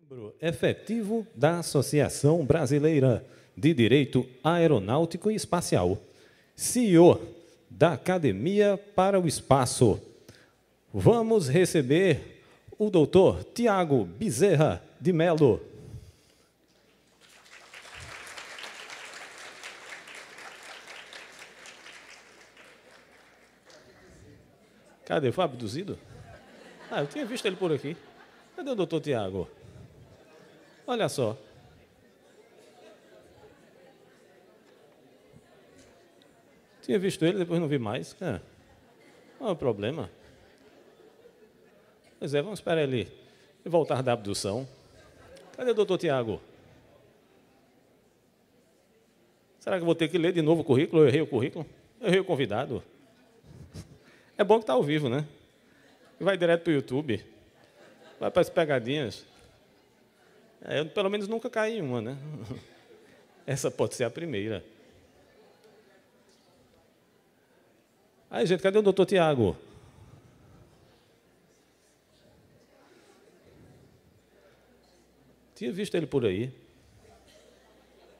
Membro efetivo da Associação Brasileira de Direito Aeronáutico e Espacial, CEO da Academia para o Espaço. Vamos receber o doutor Tiago Bezerra de Mello. Cadê? Foi abduzido? Ah, eu tinha visto ele por aqui. Cadê o doutor Tiago? Olha só. Tinha visto ele, depois não vi mais. Não é um problema. Pois é, vamos esperar ele voltar da abdução. Cadê o doutor Tiago? Será que eu vou ter que ler de novo o currículo? Eu errei o currículo? Eu errei o convidado? É bom que está ao vivo, né? Vai direto para o YouTube. Vai para as pegadinhas. Eu, pelo menos, nunca caí em uma, né? Essa pode ser a primeira. Aí, gente, cadê o doutor Tiago? Tinha visto ele por aí.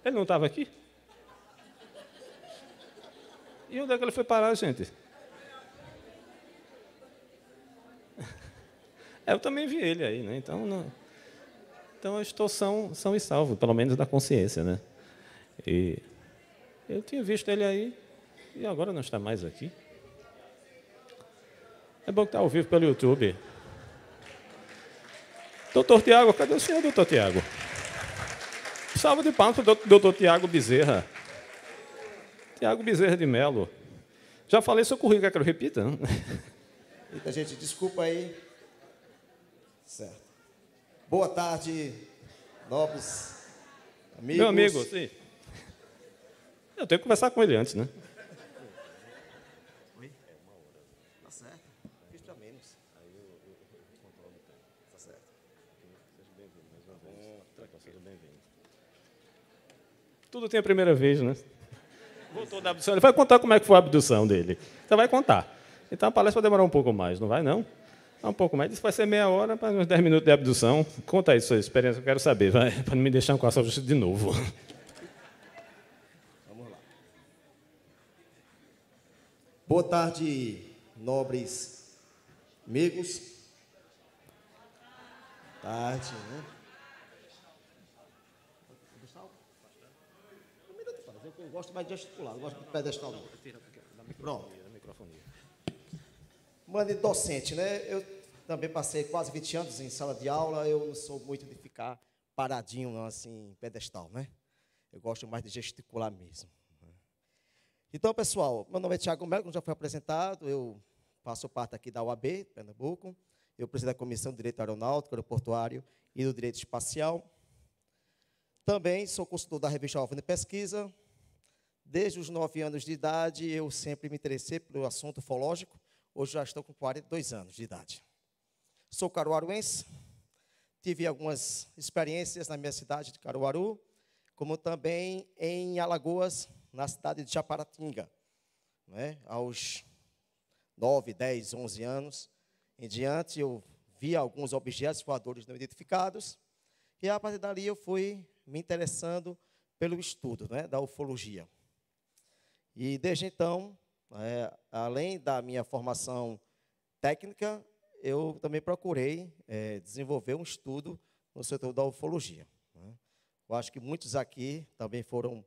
Ele não estava aqui? E onde é que ele foi parar, gente? Eu também vi ele aí, né? Então, eu estou são e salvo, pelo menos da consciência, né? E eu tinha visto ele aí e agora não está mais aqui. É bom que está ao vivo pelo YouTube. Doutor Tiago, cadê o senhor, doutor Tiago? Salve de palmas para o doutor Tiago Bezerra. Tiago Bezerra de Mello. Já falei seu currículo, quer que eu repita? Eita, gente, desculpa aí. Certo. Boa tarde, nobres amigos. Meu amigo, sim. Eu tenho que conversar com ele antes, né? Oi? Uma hora. Tá certo. Fiz para menos. Aí o controle tem. Tá certo. Seja bem-vindo mais uma vez. Seja bem-vindo. Tudo tem a primeira vez, né? Voltou da abdução. Ele vai contar como é que foi a abdução dele. Você vai contar. Então a palestra vai demorar um pouco mais, não vai, não? Um pouco mais. Isso vai ser meia hora para uns 10 minutos de abdução. Conta aí sua experiência, eu quero saber, para não me deixar com a sorte de novo. Vamos lá. Boa tarde, nobres amigos. Tarde, né? Eu gosto mais de gesticular, eu gosto de pedestal. Pronto. Mano, docente, né? Eu também passei quase 20 anos em sala de aula, eu não sou muito de ficar paradinho, não, assim, em pedestal, né? Eu gosto mais de gesticular mesmo. Então, pessoal, meu nome é Tiago Mello, como já foi apresentado, eu faço parte aqui da UAB, Pernambuco, eu presido da Comissão de Direito Aeronáutico, Aeroportuário e do Direito Espacial. Também sou consultor da revista Alvin de Pesquisa. Desde os 9 anos de idade, eu sempre me interessei pelo assunto ufológico. Hoje já estou com 42 anos de idade. Sou caruaruense, tive algumas experiências na minha cidade de Caruaru, como também em Alagoas, na cidade de Japaratinga, né? Aos 9, 10, 11 anos em diante, eu vi alguns objetos voadores não identificados, e a partir dali eu fui me interessando pelo estudo, né, da ufologia. E desde então, além da minha formação técnica, eu também procurei desenvolver um estudo no setor da ufologia, né? Eu acho que muitos aqui também foram,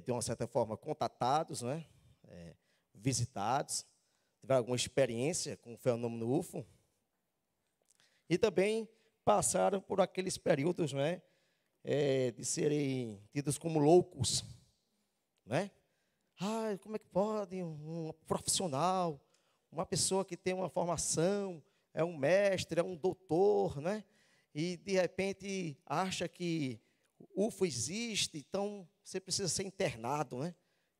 de uma certa forma, contatados, né? Visitados, tiveram alguma experiência com o fenômeno UFO, e também passaram por aqueles períodos, né, de serem tidos como loucos, né? Ah, como é que pode um profissional, uma pessoa que tem uma formação, é um mestre, é um doutor, né? E, de repente, acha que o UFO existe, então você precisa ser internado, né?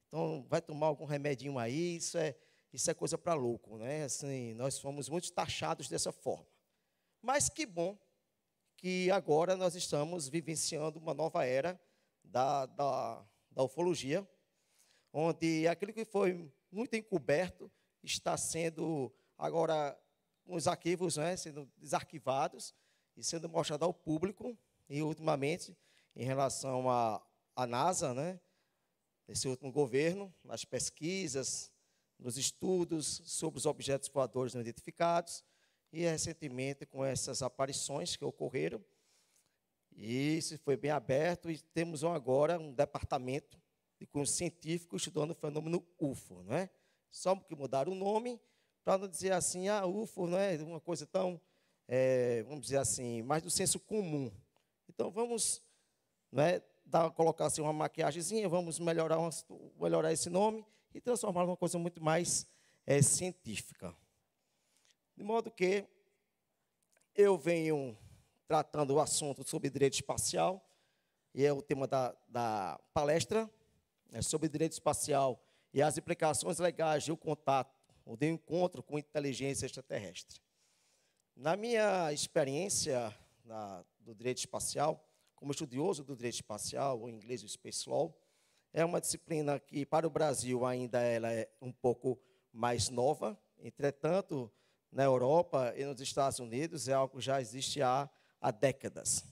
Então, vai tomar algum remedinho aí, isso é coisa para louco, né? Assim, nós fomos muito taxados dessa forma. Mas que bom que agora nós estamos vivenciando uma nova era da ufologia, onde aquilo que foi muito encoberto está sendo agora, os arquivos, né, sendo desarquivados, e sendo mostrado ao público, e ultimamente, em relação à NASA, né, nesse último governo, nas pesquisas, nos estudos sobre os objetos voadores não identificados, e recentemente com essas aparições que ocorreram, e isso foi bem aberto, e temos agora um departamento de cunho científico estudando o fenômeno UFO, não é? Só que mudaram o nome, para não dizer assim, UFO não é uma coisa tão, vamos dizer assim, mais do senso comum. Então, vamos, não é, colocar assim, uma maquiagemzinha, vamos melhorar esse nome e transformar numa coisa muito mais científica. De modo que eu venho tratando o assunto sobre direito espacial, e é o tema da palestra, sobre direito espacial e as implicações legais do contato, ou do encontro com inteligência extraterrestre. Na minha experiência do direito espacial, como estudioso do direito espacial, ou em inglês o Space Law, é uma disciplina que, para o Brasil, ainda ela é um pouco mais nova. Entretanto, na Europa e nos Estados Unidos, é algo que já existe há décadas.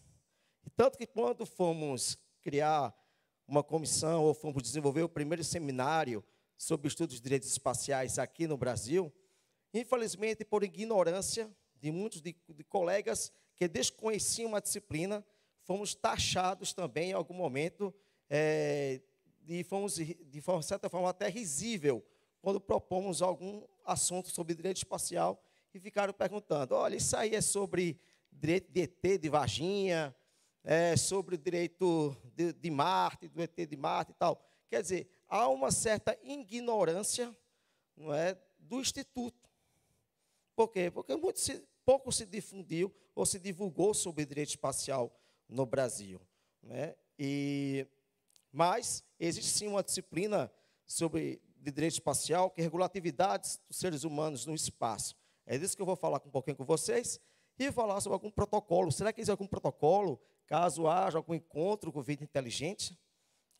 E tanto que, quando fomos criar uma comissão, ou fomos desenvolver o primeiro seminário sobre estudos de direitos espaciais aqui no Brasil, infelizmente, por ignorância de muitos de colegas que desconheciam a disciplina, fomos taxados também, em algum momento, fomos, de certa forma, até risível, quando propomos algum assunto sobre direito espacial, e ficaram perguntando, olha, isso aí é sobre direito de ET, de Varginha, sobre o direito de Marte, do ET de Marte e tal. Quer dizer, há uma certa ignorância, não é, do Instituto. Por quê? Porque pouco se difundiu ou se divulgou sobre direito espacial no Brasil, né? Mas existe sim uma disciplina de direito espacial, que é regulatividades dos seres humanos no espaço. É disso que eu vou falar um pouquinho com vocês, e falar sobre algum protocolo. Será que existe algum protocolo, caso haja algum encontro com vida inteligente?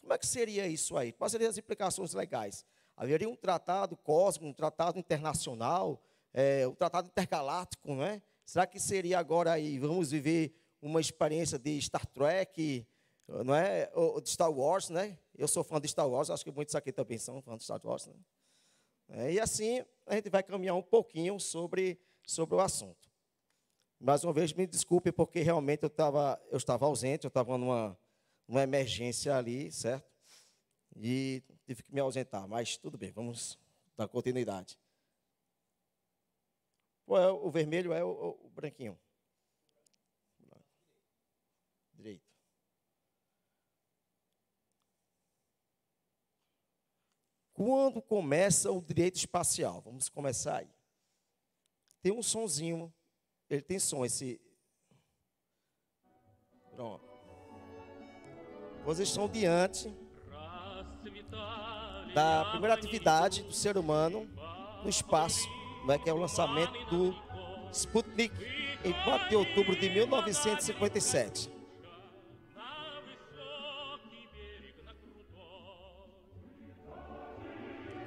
Como é que seria isso aí? Quais seriam as implicações legais? Haveria um tratado cósmico, um tratado internacional, um tratado intergaláctico, não é? Será que seria agora aí, vamos viver uma experiência de Star Trek, não é? Ou de Star Wars, né? Eu sou fã de Star Wars, acho que muitos aqui também são fãs de Star Wars, né? E assim, a gente vai caminhar um pouquinho sobre o assunto. Mais uma vez, me desculpe, porque realmente eu estava ausente, eu estava numa emergência ali, certo? E tive que me ausentar, mas tudo bem, vamos dar continuidade. O vermelho é o branquinho. Direito. Quando começa o direito espacial? Vamos começar aí. Tem um sonzinho, ele tem som, esse... Pronto. Vocês estão diante da primeira atividade do ser humano no espaço, né, que é o lançamento do Sputnik, em 4 de outubro de 1957.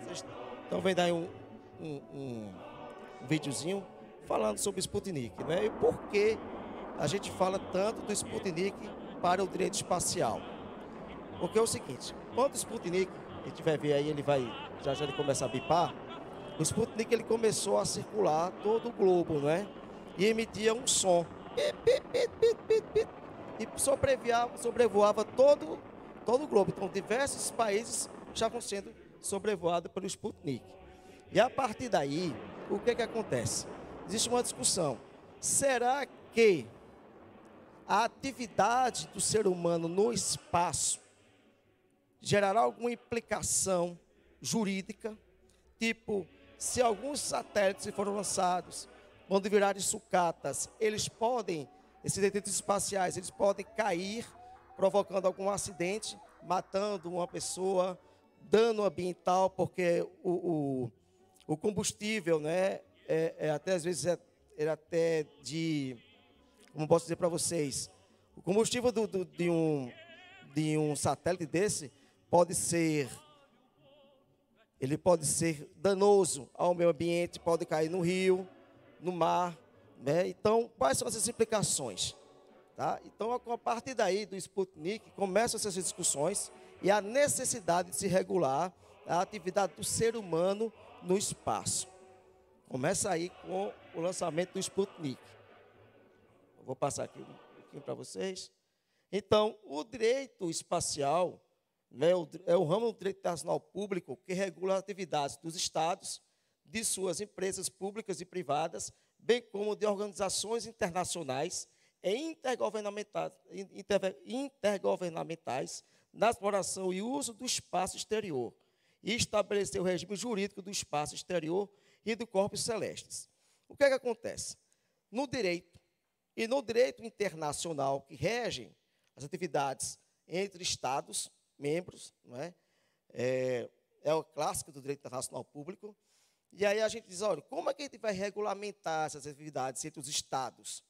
Vocês estão vendo aí um videozinho falando sobre o Sputnik, né? E por que a gente fala tanto do Sputnik para o direito espacial? Porque é o seguinte, quando o Sputnik, a gente vai ver aí, ele vai, já ele começa a bipar, o Sputnik ele começou a circular todo o globo, né? E emitia um som. E sobrevoava todo o globo. Então, diversos países estavam sendo sobrevoados pelo Sputnik. E a partir daí, o que acontece? Existe uma discussão. Será que a atividade do ser humano no espaço gerará alguma implicação jurídica? Tipo, se alguns satélites foram lançados, quando virarem sucatas, esses detritos espaciais, eles podem cair, provocando algum acidente, matando uma pessoa, dano ambiental, porque o combustível, né, até às vezes é até de, como posso dizer para vocês, o combustível de um satélite desse pode ser danoso ao meio ambiente, pode cair no rio, no mar, né? Então, quais são essas implicações? Tá? Então, a partir daí do Sputnik, começam essas discussões e a necessidade de se regular a atividade do ser humano no espaço. Começa aí com o lançamento do Sputnik. Eu vou passar aqui um pouquinho para vocês. Então, o direito espacial, né, é o ramo do direito internacional público que regula as atividades dos estados, de suas empresas públicas e privadas, bem como de organizações internacionais e intergovernamentais na exploração e uso do espaço exterior, e estabelecer o regime jurídico do espaço exterior e do corpos celestes. O que é que acontece? No direito e no direito internacional que regem as atividades entre estados, membros, não é? É o clássico do direito internacional público. E aí a gente diz, olha, como é que a gente vai regulamentar essas atividades entre os estados?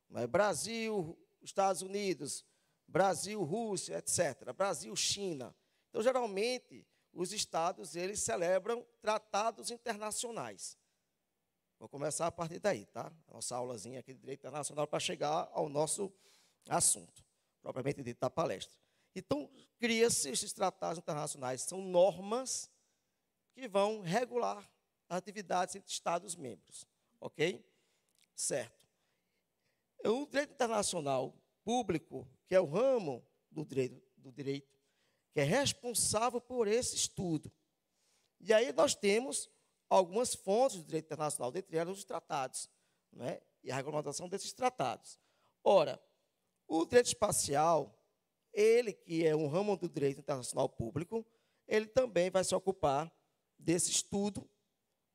Não é? Brasil, Estados Unidos, Brasil, Rússia, etc. Brasil, China. Então, geralmente, os estados, eles celebram tratados internacionais. Vou começar a partir daí, tá? A nossa aulazinha aqui de direito internacional para chegar ao nosso assunto, propriamente dito da palestra. Então, cria-se esses tratados internacionais, são normas que vão regular as atividades entre estados membros, ok? Certo. O direito internacional público, que é o ramo do direito, que é responsável por esse estudo. E aí nós temos algumas fontes do direito internacional, dentre elas os tratados, né? E a regulamentação desses tratados. Ora, o direito espacial, ele que é um ramo do direito internacional público, ele também vai se ocupar desse estudo,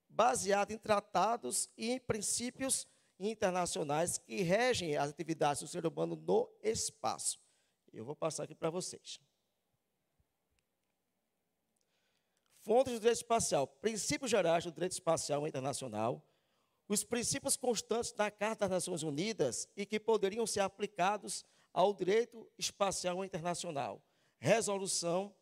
baseado em tratados e em princípios internacionais que regem as atividades do ser humano no espaço. Eu vou passar aqui para vocês. Fontes do direito espacial, princípios gerais do direito espacial internacional, os princípios constantes da Carta das Nações Unidas e que poderiam ser aplicados ao direito espacial internacional. Resolução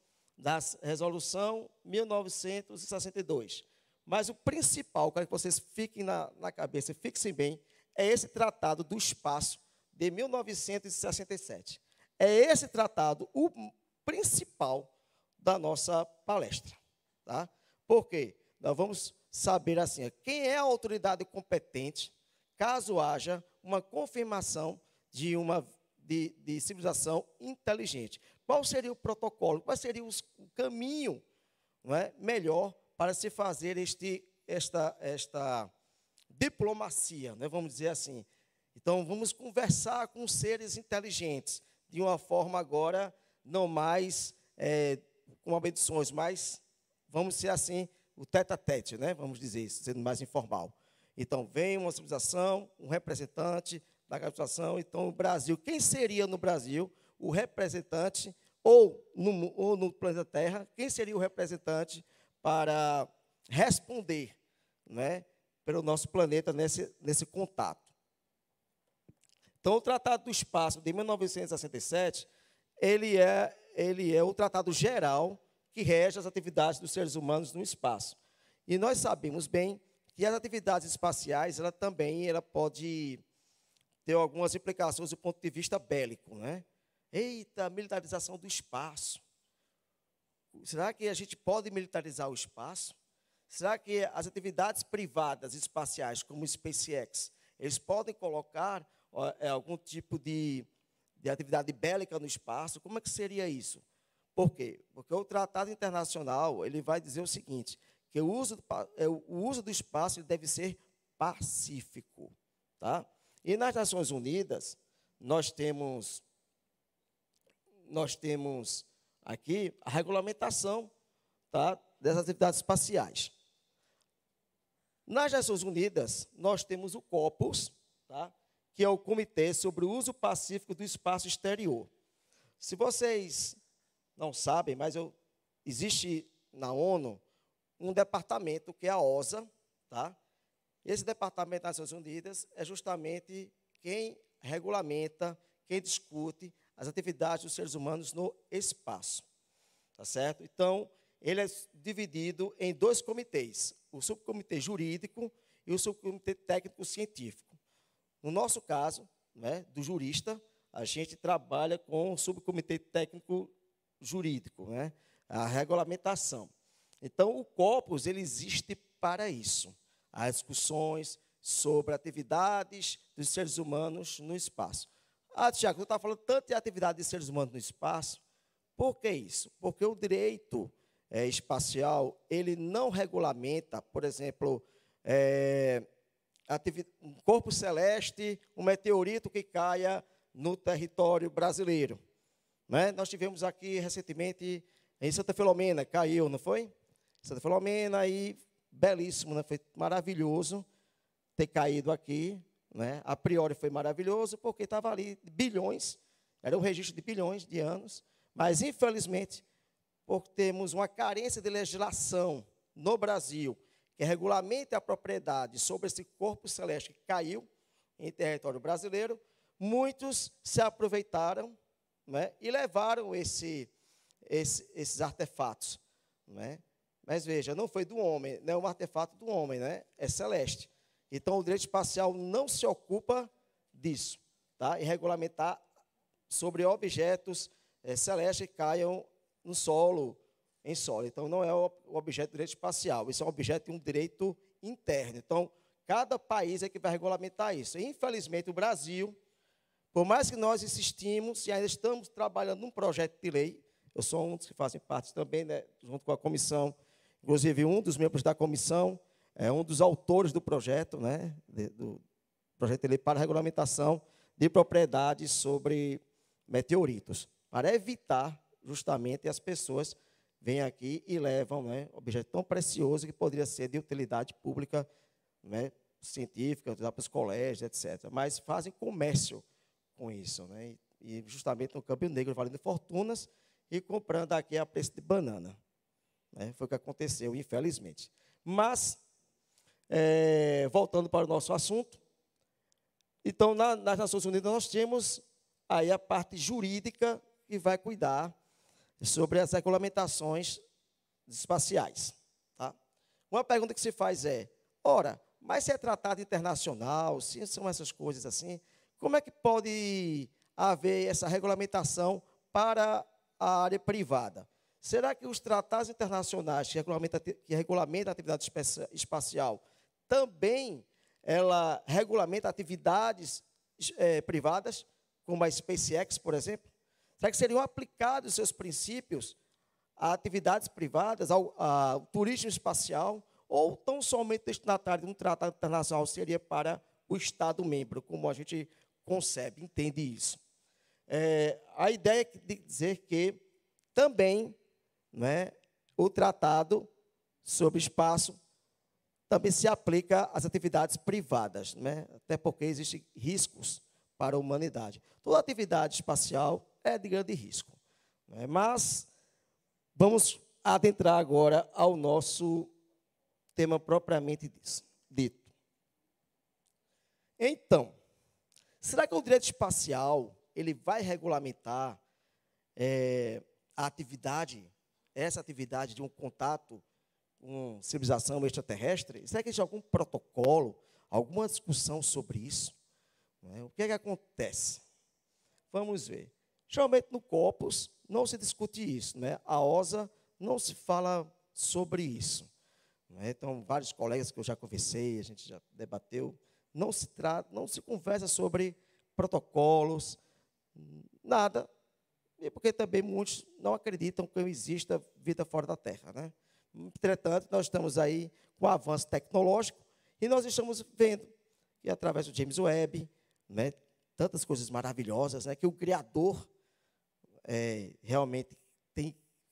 1962. Mas o principal, quero que vocês fiquem na cabeça, fixem bem, é esse Tratado do Espaço de 1967. É esse tratado o principal da nossa palestra. Tá? Por quê? Nós vamos saber assim, quem é a autoridade competente, caso haja uma confirmação de civilização inteligente. Qual seria o protocolo? Qual seria o caminho, não é, melhor para se fazer esta diplomacia, né, vamos dizer assim. Então, vamos conversar com seres inteligentes, de uma forma agora não mais com medições, mas, vamos ser assim, o tete-a-tete, né, vamos dizer isso, sendo mais informal. Então, vem uma civilização, um representante da civilização, então, o Brasil, quem seria no Brasil o representante, ou no planeta Terra, quem seria o representante para responder, né, pelo nosso planeta nesse contato. Então, o Tratado do Espaço de 1967, ele é o tratado geral que rege as atividades dos seres humanos no espaço. E nós sabemos bem que as atividades espaciais, ela pode ter algumas implicações do ponto de vista bélico, né? Eita, militarização do espaço. Será que a gente pode militarizar o espaço? Será que as atividades privadas espaciais, como o SpaceX, eles podem colocar algum tipo de atividade bélica no espaço? Como é que seria isso? Por quê? Porque o Tratado Internacional ele vai dizer o seguinte, que o uso do espaço ele deve ser pacífico. Tá? E nas Nações Unidas, nós temos aqui a regulamentação, tá, dessas atividades espaciais. Nas Nações Unidas, nós temos o COPUS, tá, que é o Comitê sobre o Uso Pacífico do Espaço Exterior. Se vocês não sabem, mas existe na ONU um departamento que é a OSA. Tá? Esse departamento das Nações Unidas é justamente quem regulamenta, quem discute as atividades dos seres humanos no espaço. Tá certo? Então, ele é dividido em dois comitês, o subcomitê jurídico e o subcomitê técnico-científico. No nosso caso, né, do jurista, a gente trabalha com o subcomitê técnico jurídico, né, a regulamentação. Então, o corpus ele existe para isso. As discussões sobre atividades dos seres humanos no espaço. Tiago, você está falando tanto de atividade de seres humanos no espaço. Por que isso? Porque o direito espacial ele não regulamenta, por exemplo, um corpo celeste, um meteorito que caia no território brasileiro. Né? Nós tivemos aqui recentemente em Santa Filomena, caiu, não foi? Santa Filomena, aí, belíssimo, né? Foi maravilhoso ter caído aqui. Né? A priori foi maravilhoso, porque estava ali bilhões, era um registro de bilhões de anos, mas, infelizmente, por termos uma carência de legislação no Brasil, que regulamente a propriedade sobre esse corpo celeste que caiu em território brasileiro, muitos se aproveitaram, né, e levaram esses artefatos. Né? Mas, veja, não foi do homem, não é um artefato do homem, né? É celeste. Então, o direito espacial não se ocupa disso, tá? Em regulamentar sobre objetos celestes que caiam no solo, em solo. Então, não é o objeto do direito espacial, isso é um objeto de um direito interno. Então, cada país é que vai regulamentar isso. E, infelizmente, o Brasil, por mais que nós insistimos e ainda estamos trabalhando num projeto de lei, eu sou um dos que fazem parte também, né, junto com a comissão, inclusive um dos membros da comissão, é um dos autores do projeto, né, do projeto de lei para a regulamentação de propriedades sobre meteoritos, para evitar justamente as pessoas vêm aqui e levam, né, objeto tão precioso que poderia ser de utilidade pública, né, científica, para os colégios, etc. Mas fazem comércio com isso, né, e justamente no Câmbio Negro, valendo fortunas e comprando aqui a preço de banana. Né, foi o que aconteceu, infelizmente. Mas, voltando para o nosso assunto, então, nas Nações Unidas, nós temos aí a parte jurídica que vai cuidar sobre as regulamentações espaciais. Tá? Uma pergunta que se faz é, ora, mas se é tratado internacional, se são essas coisas assim, como é que pode haver essa regulamentação para a área privada? Será que os tratados internacionais que regulamentam a atividade espacial também ela regulamenta atividades privadas, como a SpaceX, por exemplo? Será que seriam aplicados seus princípios a atividades privadas, ao turismo espacial, ou tão somente destinatário de um tratado internacional seria para o Estado-membro, como a gente concebe, entende isso? A ideia é de dizer que também, né, o tratado sobre espaço também se aplica às atividades privadas, né? Até porque existem riscos para a humanidade. Toda atividade espacial é de grande risco. Né? Mas vamos adentrar agora ao nosso tema propriamente dito. Então, será que o direito espacial ele vai regulamentar a atividade, essa atividade de um contato com civilização extraterrestre? Será que existe algum protocolo, alguma discussão sobre isso? O que é que acontece? Vamos ver. Geralmente no Corpus não se discute isso, né? A OSA não se fala sobre isso. Então, vários colegas que eu já conversei, a gente já debateu, não se conversa sobre protocolos, nada. E porque também muitos não acreditam que exista vida fora da Terra, né? Entretanto, nós estamos aí com o avanço tecnológico e nós estamos vendo que através do James Webb, né, tantas coisas maravilhosas, né, que o Criador realmente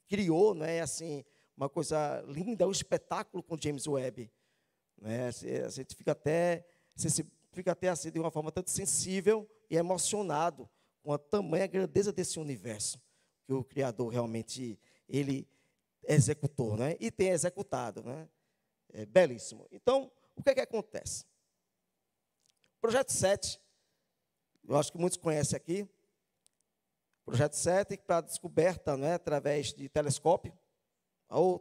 criou, né, assim, uma coisa linda, um espetáculo com James Webb. Né, a gente fica até assim, de uma forma tanto sensível e emocionado com a tamanha grandeza desse universo que o Criador realmente ele executou, né, e tem executado. Né, é belíssimo. Então, o que é que acontece? Projeto 7, eu acho que muitos conhecem aqui, Projeto 7, para descoberta, né, através de telescópio, ou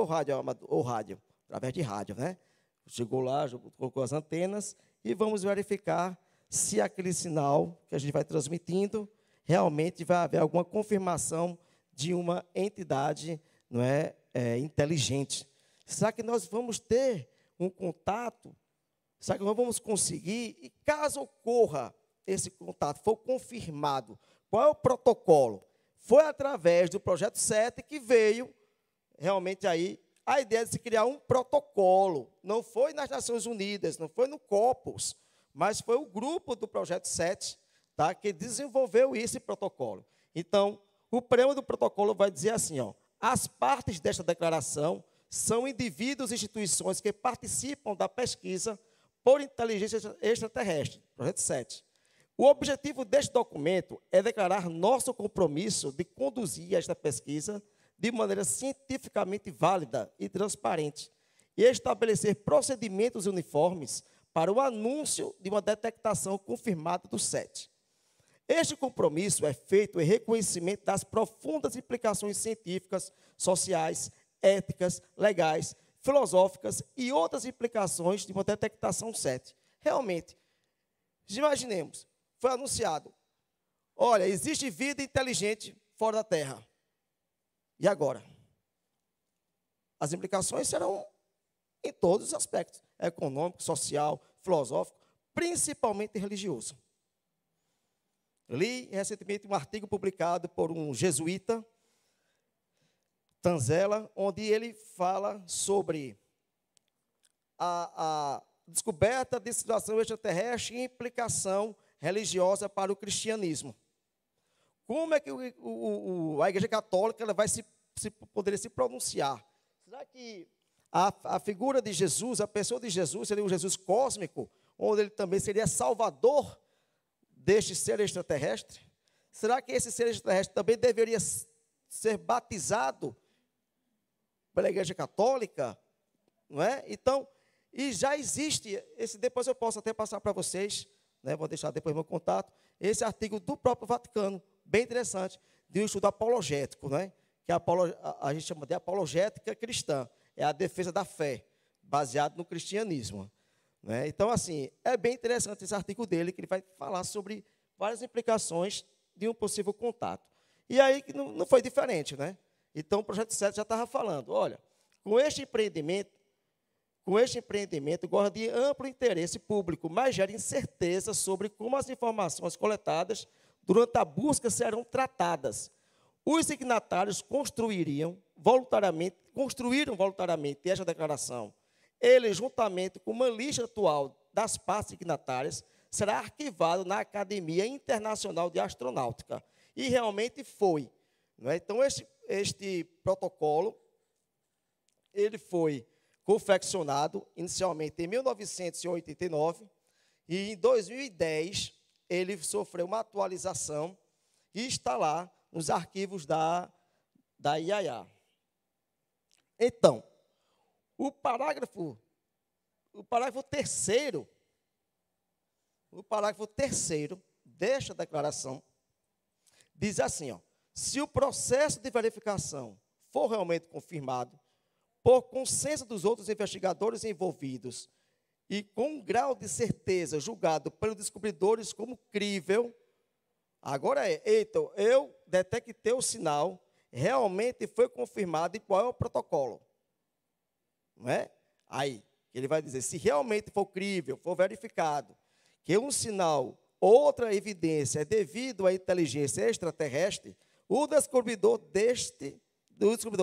rádio, através de rádio, né? Chegou lá, colocou as antenas e vamos verificar se aquele sinal que a gente vai transmitindo realmente vai haver alguma confirmação de uma entidade, não é, inteligente. Será que nós vamos ter um contato? Será que nós vamos conseguir? E caso ocorra esse contato, for confirmado, qual é o protocolo? Foi através do Projeto 7 que veio realmente aí a ideia de se criar um protocolo. Não foi nas Nações Unidas, não foi no Corpus, mas foi o grupo do Projeto 7, tá, que desenvolveu esse protocolo. Então, o preâmbulo do protocolo vai dizer assim, ó, as partes desta declaração são indivíduos e instituições que participam da pesquisa por inteligência extraterrestre, Projeto 7. O objetivo deste documento é declarar nosso compromisso de conduzir esta pesquisa de maneira cientificamente válida e transparente e estabelecer procedimentos uniformes para o anúncio de uma detectação confirmada do SET. Este compromisso é feito em reconhecimento das profundas implicações científicas, sociais, éticas, legais, filosóficas e outras implicações de uma detectação SET. Realmente, imaginemos, foi anunciado, olha, existe vida inteligente fora da Terra. E agora? As implicações serão em todos os aspectos, econômico, social, filosófico, principalmente religioso. Li recentemente um artigo publicado por um jesuíta, Tanzela, onde ele fala sobre a descoberta de situação extraterrestre e implicação religiosa para o cristianismo. Como é que a Igreja Católica ela vai poderia se pronunciar? Será que a figura de Jesus, a pessoa de Jesus, seria um Jesus cósmico, onde ele também seria salvador deste ser extraterrestre? Será que esse ser extraterrestre também deveria ser batizado pela Igreja Católica? Não é? Então, e já existe, depois eu posso até passar para vocês, né, vou deixar depois meu contato, esse artigo do próprio Vaticano, bem interessante, de um estudo apologético, né, que a gente chama de apologética cristã, é a defesa da fé, baseado no cristianismo. Né? Então, assim, é bem interessante esse artigo dele, que ele vai falar sobre várias implicações de um possível contato. E aí, não foi diferente, né? Então, o Projeto 7 já estava falando, olha, com este empreendimento goza de amplo interesse público, mas gera incerteza sobre como as informações coletadas durante a busca serão tratadas. Os signatários construíram voluntariamente esta declaração. Ele, juntamente com uma lista atual das partes signatárias, será arquivado na Academia Internacional de Astronáutica. E realmente foi. Não é? Então, este protocolo, ele foi confeccionado inicialmente em 1989 e em 2010 ele sofreu uma atualização e está lá nos arquivos da IAIA. Então, o parágrafo terceiro desta declaração diz assim, ó, se o processo de verificação for realmente confirmado, por consenso dos outros investigadores envolvidos e com um grau de certeza julgado pelos descobridores como crível, agora então, eu detectei o sinal, realmente foi confirmado e qual é o protocolo. Não é? Aí, ele vai dizer, se realmente for crível, for verificado, que um sinal, outra evidência é devido à inteligência extraterrestre, o descobridor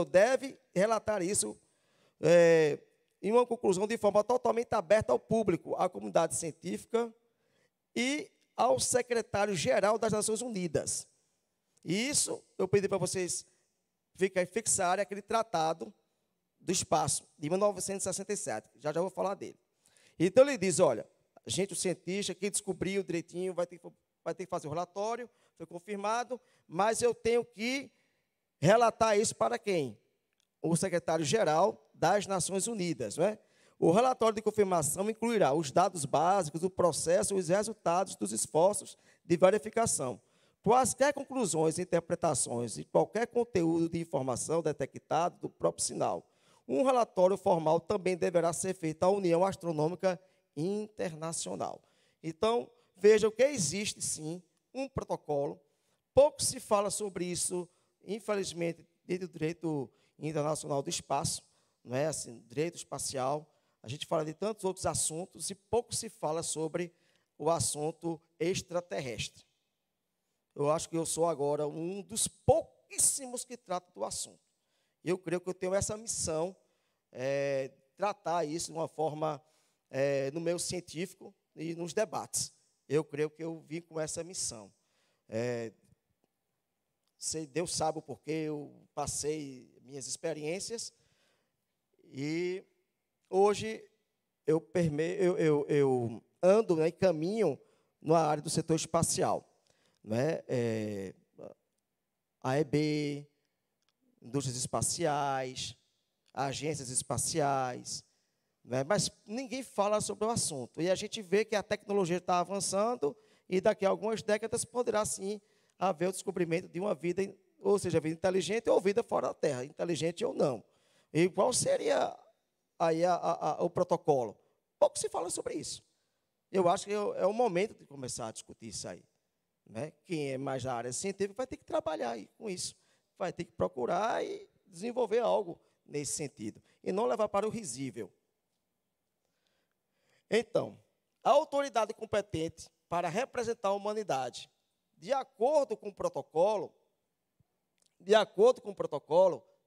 deve relatar isso em uma conclusão de forma totalmente aberta ao público, à comunidade científica e ao secretário-geral das Nações Unidas. E isso, eu pedi para vocês fixarem aquele tratado do espaço, de 1967. Já vou falar dele. Então, ele diz, olha, o cientista que descobriu direitinho vai ter que fazer o relatório, foi confirmado, mas eu tenho que relatar isso para quem? O secretário-geral das Nações Unidas. Não é? O relatório de confirmação incluirá os dados básicos do processo e os resultados dos esforços de verificação. Quaisquer conclusões, interpretações e qualquer conteúdo de informação detectado do próprio sinal. Um relatório formal também deverá ser feito à União Astronômica Internacional. Então, vejam que existe, sim, um protocolo. Pouco se fala sobre isso, infelizmente, dentro do direito internacional do espaço, não é assim, direito espacial. A gente fala de tantos outros assuntos e pouco se fala sobre o assunto extraterrestre. Eu acho que eu sou agora um dos pouquíssimos que trata do assunto. Eu creio que eu tenho essa missão, tratar isso de uma forma, no meio científico e nos debates. Eu creio que eu vim com essa missão. Deus sabe o porquê eu passei minhas experiências e hoje eu ando, né, e caminho na área do setor espacial, né? AEB, indústrias espaciais, agências espaciais, né? Mas ninguém fala sobre o assunto. E a gente vê que a tecnologia está avançando e daqui a algumas décadas poderá, sim, haver o descobrimento de uma vida, ou seja, vida inteligente ou vida fora da Terra, inteligente ou não. E qual seria aí o protocolo? Pouco se fala sobre isso. Eu acho que é o momento de começar a discutir isso aí, né? Quem é mais da área científica vai ter que trabalhar aí com isso, vai ter que procurar e desenvolver algo nesse sentido, e não levar para o risível. Então, a autoridade competente para representar a humanidade, de acordo com o protocolo,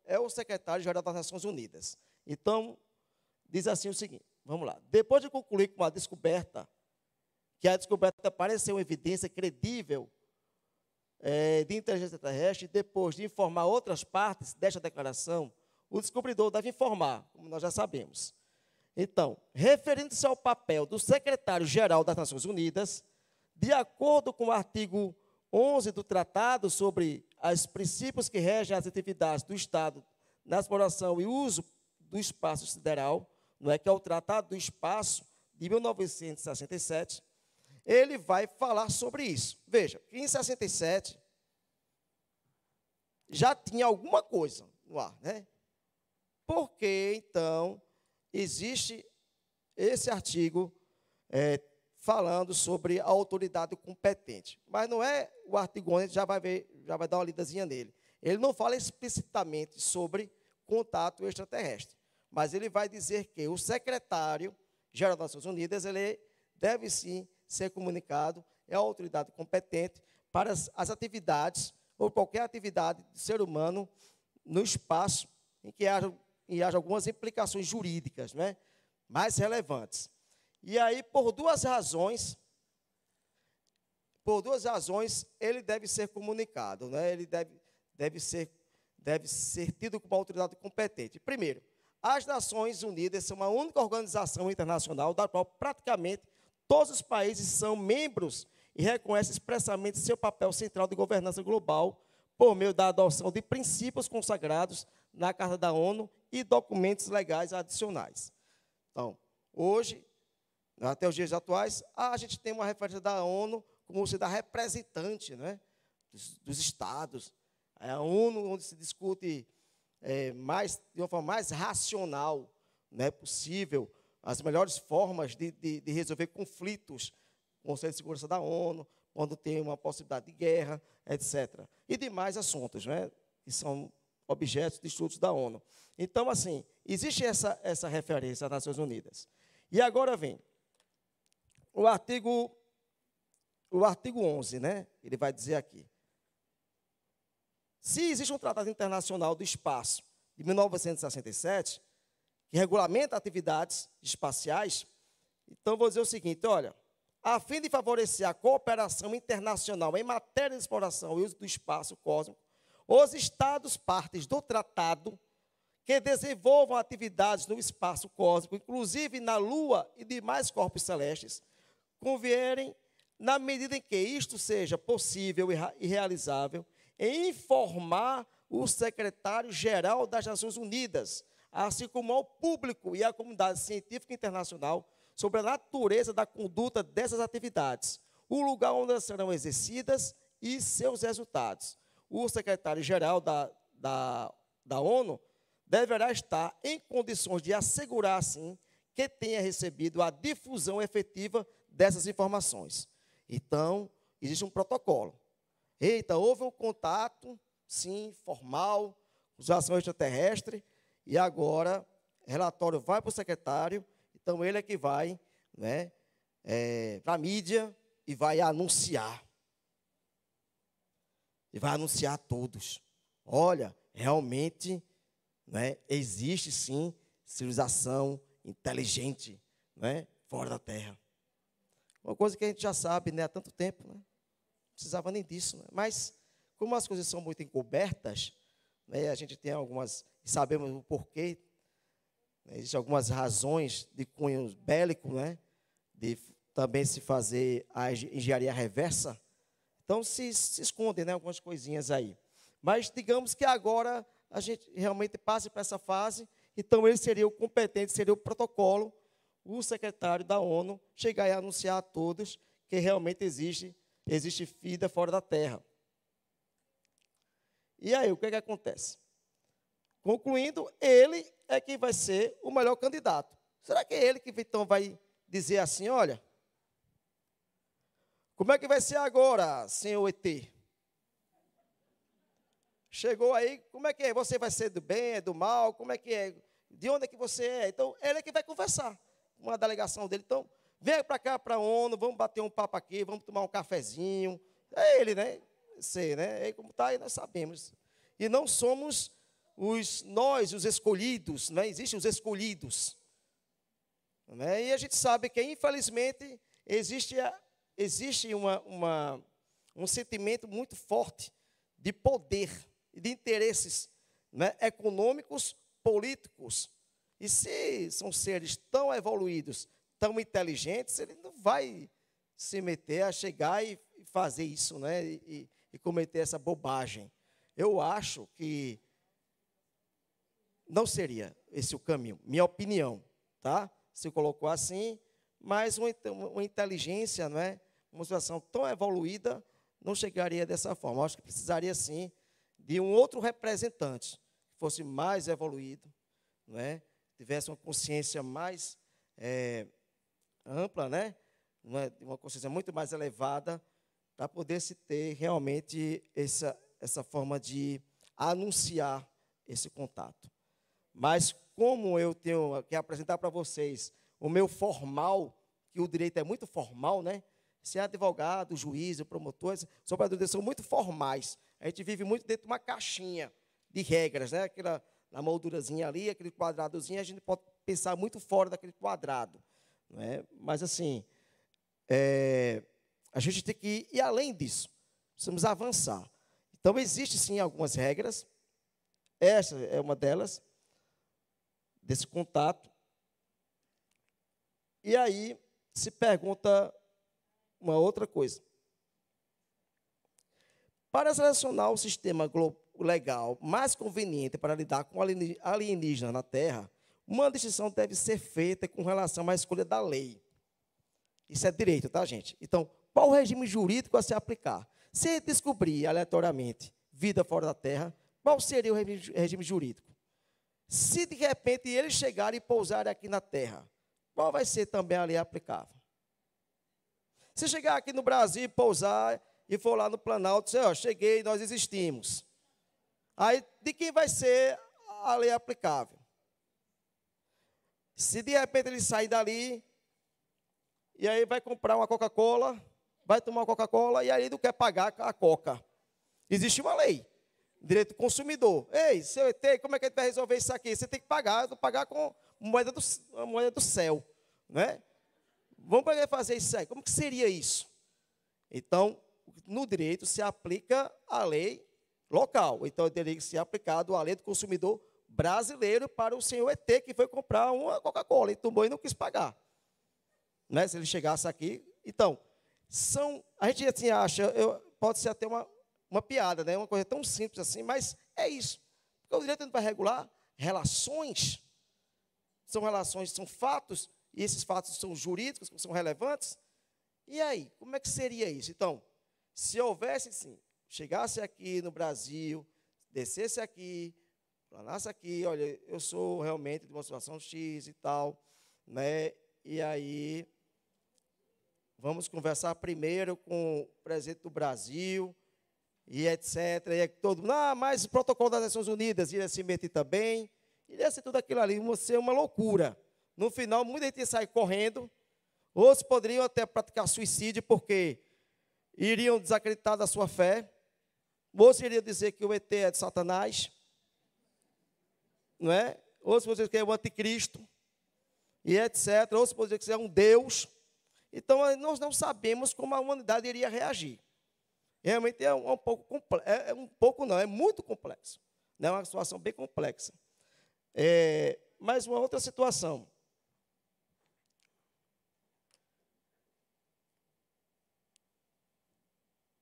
é o secretário-geral das Nações Unidas. Então, diz assim o seguinte, vamos lá. Depois de concluir com a descoberta, que a descoberta parece ser uma evidência credível de inteligência terrestre, depois de informar outras partes desta declaração, o descobridor deve informar, como nós já sabemos. Então, referindo-se ao papel do secretário-geral das Nações Unidas, de acordo com o artigo 11 do Tratado sobre os princípios que regem as atividades do Estado na exploração e uso do espaço sideral, não é, que é o Tratado do Espaço de 1967, ele vai falar sobre isso. Veja, que em 67 já tinha alguma coisa no ar, né? Porque, então, existe esse artigo falando sobre a autoridade competente. Mas não é o artigo 11, já vai dar uma lidazinha nele. Ele não fala explicitamente sobre contato extraterrestre, mas ele vai dizer que o secretário-geral das Nações Unidas, ele deve, sim, ser comunicado, é a autoridade competente para as atividades, ou qualquer atividade de ser humano no espaço, em que haja algumas implicações jurídicas, né, mais relevantes. E aí, por duas razões, ele deve ser comunicado, né, ele deve ser tido como autoridade competente. Primeiro, as Nações Unidas são a única organização internacional da qual praticamente todos os países são membros e reconhecem expressamente seu papel central de governança global por meio da adoção de princípios consagrados na Carta da ONU e documentos legais adicionais. Então, hoje, até os dias atuais, a gente tem uma referência da ONU como sendo a representante, né, dos Estados. É a ONU onde se discute de uma forma mais racional, né, possível, as melhores formas de resolver conflitos, o Conselho de Segurança da ONU, quando tem uma possibilidade de guerra, etc. E demais assuntos, né, que são objetos de estudos da ONU. Então, assim, existe essa referência às Nações Unidas. E agora vem o artigo 11, né, ele vai dizer aqui. Se existe um Tratado Internacional do Espaço de 1967, que regulamenta atividades espaciais, então vou dizer o seguinte, olha, a fim de favorecer a cooperação internacional em matéria de exploração e uso do espaço cósmico, os Estados partes do tratado que desenvolvam atividades no espaço cósmico, inclusive na Lua e demais corpos celestes, convierem, na medida em que isto seja possível e realizável, em informar o secretário-geral das Nações Unidas, assim como ao público e à comunidade científica internacional, sobre a natureza da conduta dessas atividades, o lugar onde elas serão exercidas e seus resultados. O secretário-geral da ONU deverá estar em condições de assegurar, assim, que tenha recebido a difusão efetiva dessas informações. Então, existe um protocolo. Eita, houve um contato, sim, formal, com situação extraterrestre, e agora o relatório vai para o secretário, então ele é que vai, né, para a mídia e vai anunciar. E vai anunciar a todos. Olha, realmente, né, existe sim civilização inteligente, né, fora da Terra. Uma coisa que a gente já sabe, né, há tanto tempo, né? Não precisava nem disso, né? Mas, como as coisas são muito encobertas, né, a gente tem algumas, sabemos o porquê, né, existem algumas razões de cunho bélico, né, de também se fazer a engenharia reversa. Então, se escondem, né, algumas coisinhas aí. Mas, digamos que agora a gente realmente passe para essa fase, então ele seria o competente, seria o protocolo, o secretário da ONU chegar e anunciar a todos que realmente existe vida fora da Terra. E aí, o que é que acontece? Concluindo, ele é quem vai ser o melhor candidato. Será que é ele que então vai dizer assim, olha, como é que vai ser agora, senhor ET? Chegou aí, como é que é? Você vai ser do bem, é do mal? Como é que é? De onde é que você é? Então, ele é que vai conversar com a delegação dele. Então, venha para cá, para a ONU, vamos bater um papo aqui, vamos tomar um cafezinho. É ele, né? Sei, né? É como está aí, nós sabemos. E não somos nós, os escolhidos, né? Existem os escolhidos. Né? E a gente sabe que, infelizmente, existe um sentimento muito forte de poder e de interesses, né, econômicos, políticos. E se são seres tão evoluídos, tão inteligentes, ele não vai se meter a chegar e fazer isso, né, e cometer essa bobagem. Eu acho que não seria esse o caminho, minha opinião, tá? Se colocou assim, mas uma inteligência, não é? Uma situação tão evoluída, não chegaria dessa forma. Eu acho que precisaria, sim, de um outro representante, que fosse mais evoluído, não é? Tivesse uma consciência mais ampla, né? Uma consciência muito mais elevada, para poder se ter realmente essa forma de anunciar esse contato. Mas como eu tenho que apresentar para vocês o meu formal, que o direito é muito formal, né? Se é advogado, juiz, promotor, os operadores são muito formais. A gente vive muito dentro de uma caixinha de regras, né? Aquela na moldurazinha ali, aquele quadradozinho, a gente pode pensar muito fora daquele quadrado. Não é? Mas, assim, a gente tem que ir além disso. Precisamos avançar. Então, existem, sim, algumas regras. Essa é uma delas, desse contato. E aí se pergunta uma outra coisa. Para selecionar o sistema legal mais conveniente para lidar com alienígenas na Terra, uma distinção deve ser feita com relação à escolha da lei. Isso é direito, tá, gente? Então, qual o regime jurídico a se aplicar? Se descobrir aleatoriamente vida fora da Terra, qual seria o regime jurídico? Se de repente eles chegarem e pousarem aqui na Terra, qual vai ser também a lei aplicável? Se chegar aqui no Brasil e pousar e for lá no Planalto, dizer, ó, cheguei, nós existimos. Aí, de quem vai ser a lei aplicável? Se de repente ele sair dali, e aí vai comprar uma Coca-Cola, vai tomar uma Coca-Cola, e aí não quer pagar a Coca. Existe uma lei, direito do consumidor. Ei, seu ET, como é que a gente vai resolver isso aqui? Você tem que pagar com moeda do céu, né? Vamos poder fazer isso aí. Como que seria isso? Então, no direito se aplica a lei local. Então, teria que ser aplicado a lei do consumidor brasileiro para o senhor ET que foi comprar uma Coca-Cola e tomou e não quis pagar. Né? Se ele chegasse aqui. Então, a gente assim acha, pode ser até uma piada, né? Uma coisa tão simples assim, mas é isso. Porque o direito não vai regular relações. São relações, são fatos, e esses fatos são jurídicos, são relevantes. E aí, como é que seria isso? Então, se houvesse, sim, chegasse aqui no Brasil, descesse aqui, planasse aqui, olha, eu sou realmente de uma situação X e tal, né? E aí, vamos conversar primeiro com o presidente do Brasil, e etc. E todo mundo, mas o protocolo das Nações Unidas iria se meter também, iria ser tudo aquilo ali, ia ser uma loucura. No final, muita gente ia sair correndo, outros poderiam até praticar suicídio, porque iriam desacreditar da sua fé, outros iriam dizer que o ET é de Satanás, não é? Outros poderiam dizer que é o anticristo, e etc. Outros poderiam dizer que é um Deus. Então, nós não sabemos como a humanidade iria reagir. Realmente é um pouco complexo, é muito complexo. É uma situação bem complexa. Mas uma outra situação.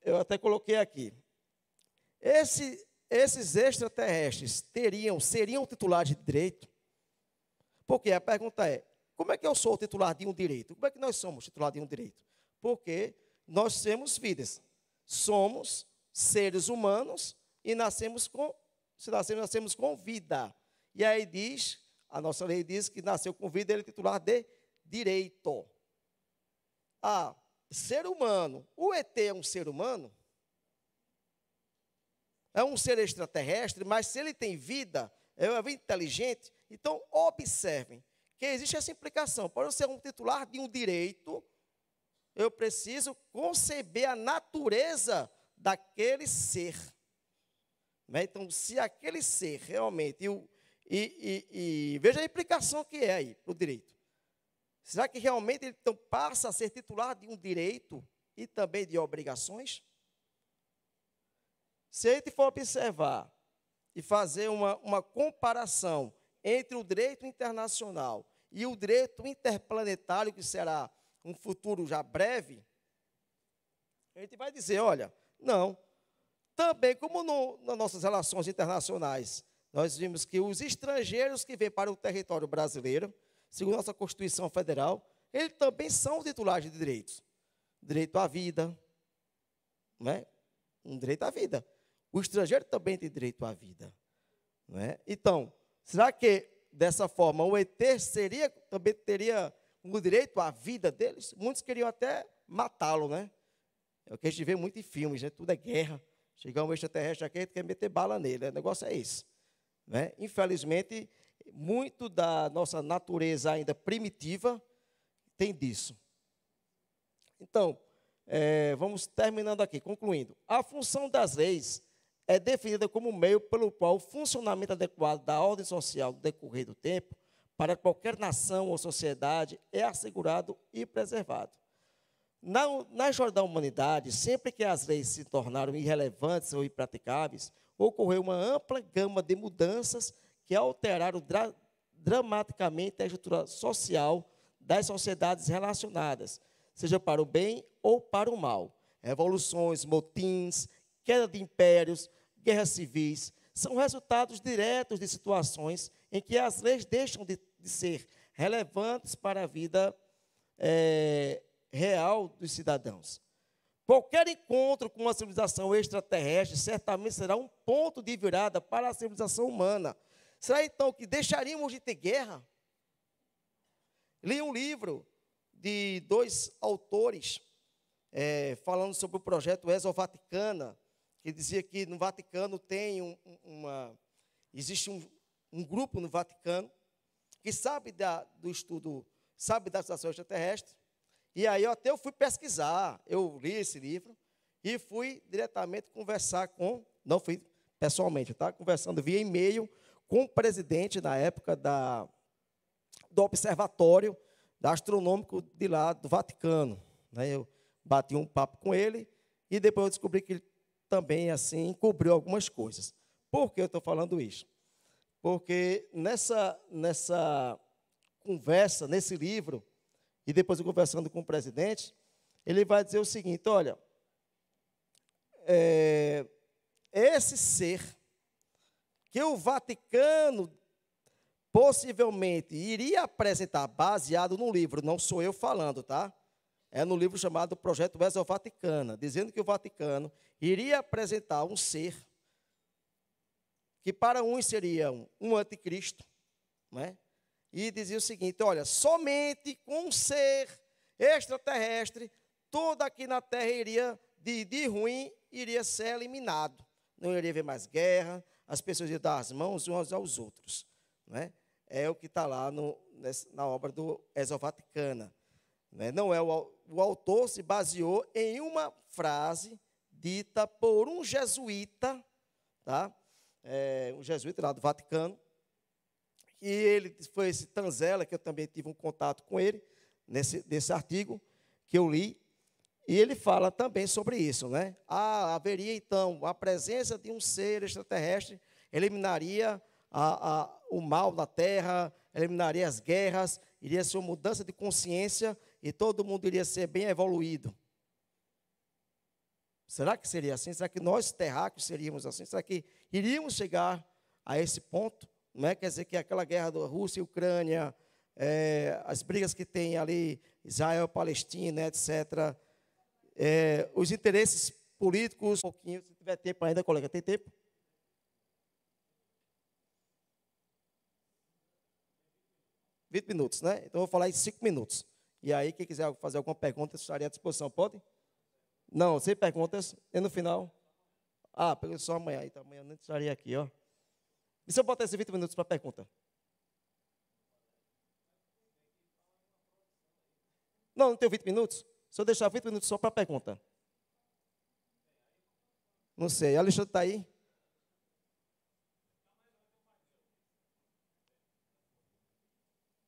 Eu até coloquei aqui. Esses extraterrestres seriam titulares de direito? Porque a pergunta é, como é que eu sou titular de um direito? Como é que nós somos titular de um direito? Porque nós temos vidas. Somos seres humanos e nascemos com vida. E aí a nossa lei diz que nasceu com vida, ele é titular de direito. Ser humano, o ET é um ser humano? É um ser extraterrestre, mas se ele tem vida, é uma vida inteligente, então observem que existe essa implicação. Para eu ser um titular de um direito, eu preciso conceber a natureza daquele ser. Então, se aquele ser realmente... veja a implicação que é aí para o direito. Será que realmente ele então passa a ser titular de um direito e também de obrigações? Se a gente for observar e fazer uma comparação entre o direito internacional e o direito interplanetário, que será um futuro já breve, a gente vai dizer, olha, não. Também, como nas nossas relações internacionais, nós vimos que os estrangeiros que vêm para o território brasileiro, segundo nossa Constituição Federal, eles também são titulares de direitos. Direito à vida, não é? Um direito à vida. O estrangeiro também tem direito à vida. Não é? Então, será que, dessa forma, o ET também teria o direito à vida deles? Muitos queriam até matá-lo, né? É o que a gente vê muito em filmes, né? Tudo é guerra. Chegar um extraterrestre aqui, a gente quer meter bala nele. O negócio é esse. Né? Infelizmente, muito da nossa natureza ainda primitiva tem disso. Então, vamos terminando aqui, concluindo. A função das leis é definida como meio pelo qual o funcionamento adequado da ordem social no decorrer do tempo, para qualquer nação ou sociedade, é assegurado e preservado. Na história da humanidade, sempre que as leis se tornaram irrelevantes ou impraticáveis, ocorreu uma ampla gama de mudanças que alteraram dramaticamente a estrutura social das sociedades relacionadas, seja para o bem ou para o mal. Revoluções, motins, queda de impérios, guerras civis, são resultados diretos de situações em que as leis deixam de ser relevantes para a vida real dos cidadãos. Qualquer encontro com uma civilização extraterrestre certamente será um ponto de virada para a civilização humana. Será então que deixaríamos de ter guerra? Li um livro de 2 autores falando sobre o projeto Exovaticana, que dizia que no Vaticano tem existe um grupo no Vaticano que sabe do estudo, sabe da situação extraterrestre. E aí eu fui pesquisar, eu li esse livro e fui diretamente conversar não fui pessoalmente, eu estava conversando via e-mail com o presidente na época do Observatório Astronômico de lá do Vaticano. Eu bati um papo com ele e depois eu descobri que ele também assim encobriu algumas coisas. Por que eu estou falando isso? Porque nessa conversa, nesse livro, e depois eu conversando com o presidente, ele vai dizer o seguinte, olha, esse ser que o Vaticano possivelmente iria apresentar, baseado num livro, não sou eu falando, tá? É no livro chamado Projeto Exovaticana, dizendo que o Vaticano iria apresentar um ser que para uns seria um anticristo, né? E dizia o seguinte, olha, somente com um ser extraterrestre tudo aqui na terra iria, de ruim, iria ser eliminado. Não iria haver mais guerra, as pessoas iriam dar as mãos uns aos outros. Não é? É o que está lá na obra do Exovaticana. Não é o autor se baseou em uma frase dita por um jesuíta, tá? Um jesuíta lá do Vaticano, e ele foi esse Tanzella, que eu também tive um contato com ele, nesse artigo que eu li, e ele fala também sobre isso, né? Haveria, então, a presença de um ser extraterrestre, eliminaria o mal da terra, eliminaria as guerras, iria ser uma mudança de consciência e todo mundo iria ser bem evoluído. Será que seria assim? Será que nós, terráqueos, seríamos assim? Será que iríamos chegar a esse ponto? Não é? Quer dizer que aquela guerra da Rússia e Ucrânia, as brigas que tem ali, Israel, Palestina, etc., os interesses políticos, um pouquinho, se tiver tempo ainda, colega, tem tempo? $20, né? Então, eu vou falar em 5 minutos. E aí, quem quiser fazer alguma pergunta, estaria à disposição. Pode? Não, sem perguntas. E no final? Pelo só amanhã. Então, amanhã eu não estaria aqui, ó. E se eu botar esses 20 minutos para pergunta? Não tenho 20 minutos? Se eu deixar 20 minutos só para pergunta? Não sei. Alexandre está aí?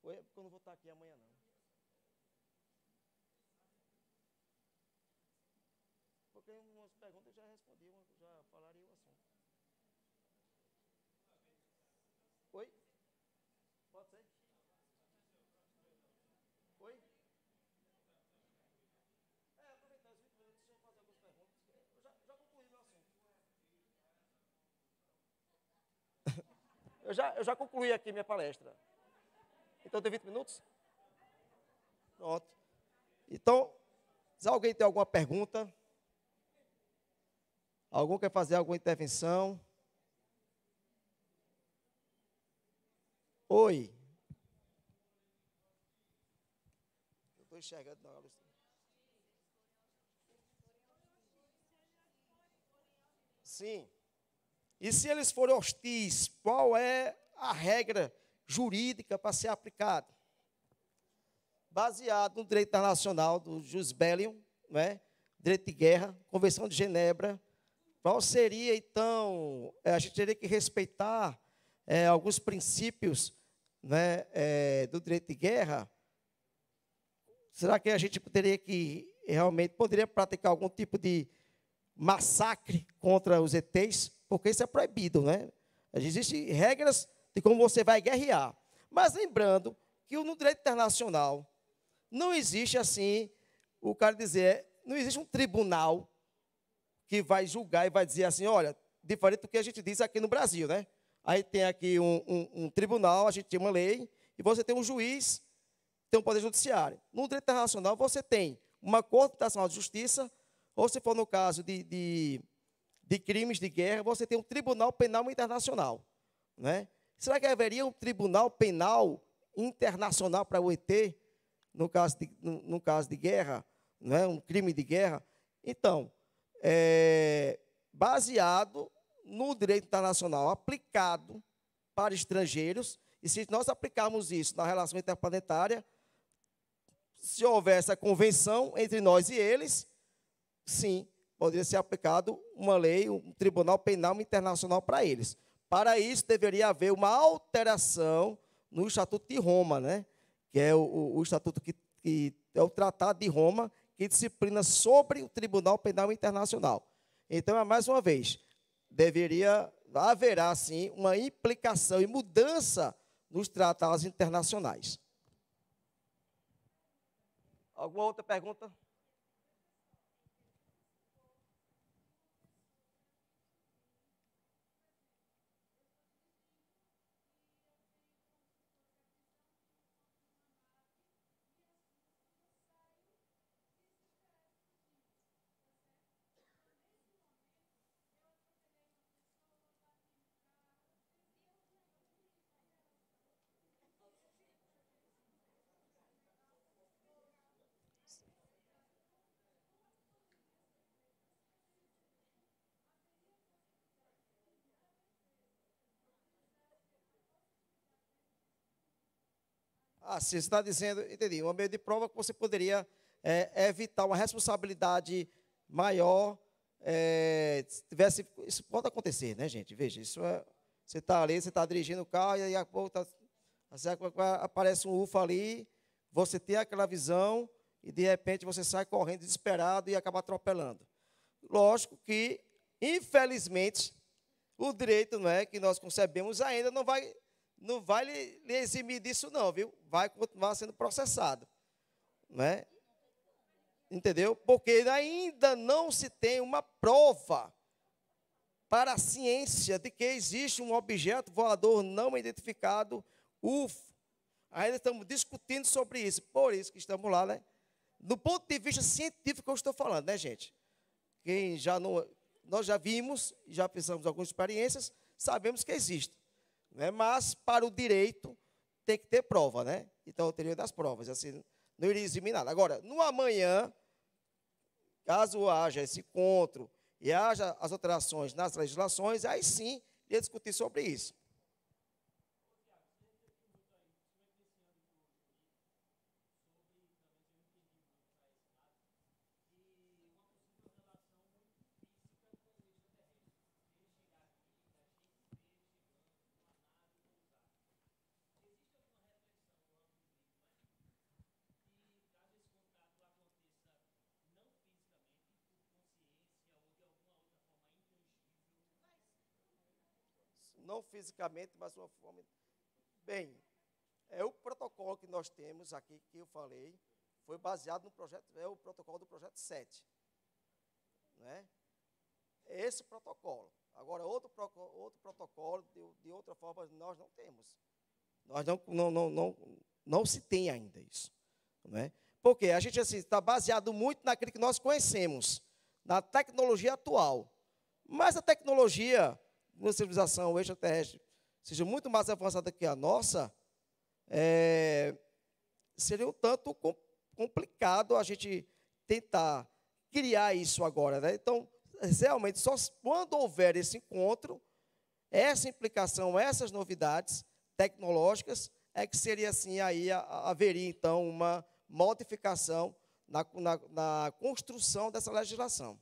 Oi, porque eu não vou estar aqui amanhã, não. Porque umas perguntas eu já respondi, já falaria o assunto. Oi? Pode ser? Oi? Aproveitar os 20 minutos, deixa eu fazer algumas perguntas. Eu já concluí meu assunto. Eu já concluí aqui minha palestra. Então tem 20 minutos? Pronto. Então, se alguém tem alguma pergunta, algum quer fazer alguma intervenção? Oi. Eu estou enxergando na hora. Sim. E se eles forem hostis, qual é a regra jurídica para ser aplicada? Baseado no direito internacional do Jus Bellium, né? Direito de guerra, Convenção de Genebra. Qual seria, então, a gente teria que respeitar alguns princípios, né, do direito de guerra? Será que a gente poderia praticar algum tipo de massacre contra os ETs? Porque isso é proibido, né? Existem regras de como você vai guerrear. Mas lembrando que no direito internacional não existe assim, o cara dizer, não existe um tribunal que vai julgar e vai dizer assim, olha, diferente do que a gente diz aqui no Brasil, né? Aí tem aqui um tribunal, a gente tem uma lei, e você tem um juiz, tem um poder judiciário. No direito internacional, você tem uma Corte Internacional de Justiça, ou se for no caso de crimes de guerra, você tem um Tribunal Penal Internacional. Né? Será que haveria um Tribunal Penal Internacional para o ET, no caso de guerra, né? Um crime de guerra? Então, baseado no direito internacional aplicado para estrangeiros, e se nós aplicarmos isso na relação interplanetária, se houver essa convenção entre nós e eles, sim, poderia ser aplicado uma lei, um Tribunal Penal Internacional para eles. Para isso, deveria haver uma alteração no Estatuto de Roma, né? Que é o estatuto que é o Tratado de Roma, que disciplina sobre o Tribunal Penal Internacional. Então, mais uma vez, haverá, sim, uma implicação e mudança nos tratados internacionais. Alguma outra pergunta? Assim, você está dizendo, entendi, um meio de prova que você poderia evitar uma responsabilidade maior. Se tivesse, isso pode acontecer, né, gente? Veja, isso você está ali, você está dirigindo o carro, e aí a pouco aparece um UFA ali, você tem aquela visão, e de repente você sai correndo desesperado e acaba atropelando. Lógico que, infelizmente, o direito, não é, que nós concebemos ainda não vai lhe eximir disso não, viu? Vai continuar sendo processado, não é? Entendeu? Porque ainda não se tem uma prova para a ciência de que existe um objeto voador não identificado, UFO. Ainda estamos discutindo sobre isso, por isso que estamos lá, né? Do ponto de vista científico, eu estou falando, né, gente? Quem já não, nós já vimos, já pensamos em algumas experiências, sabemos que existe, né? Mas para o direito tem que ter prova, né? Então, eu teria das provas, assim, não iria eximir nada. Agora, no amanhã, caso haja esse encontro e haja as alterações nas legislações, aí sim ia discutir sobre isso. Não fisicamente, mas uma forma. Bem, o protocolo que nós temos aqui, que eu falei, foi baseado no projeto, o protocolo do projeto 7. Né? Esse protocolo. Agora, outro protocolo, de outra forma, nós não temos. Nós não se tem ainda isso. Né? Porque a gente assim, está baseado muito naquilo que nós conhecemos, na tecnologia atual. Mas a tecnologia, uma civilização extraterrestre, seja muito mais avançada que a nossa, seria um tanto complicado a gente tentar criar isso agora. Né? Então, realmente, só quando houver esse encontro, essa implicação, essas novidades tecnológicas, é que seria assim, aí haveria, então, uma modificação na construção dessa legislação.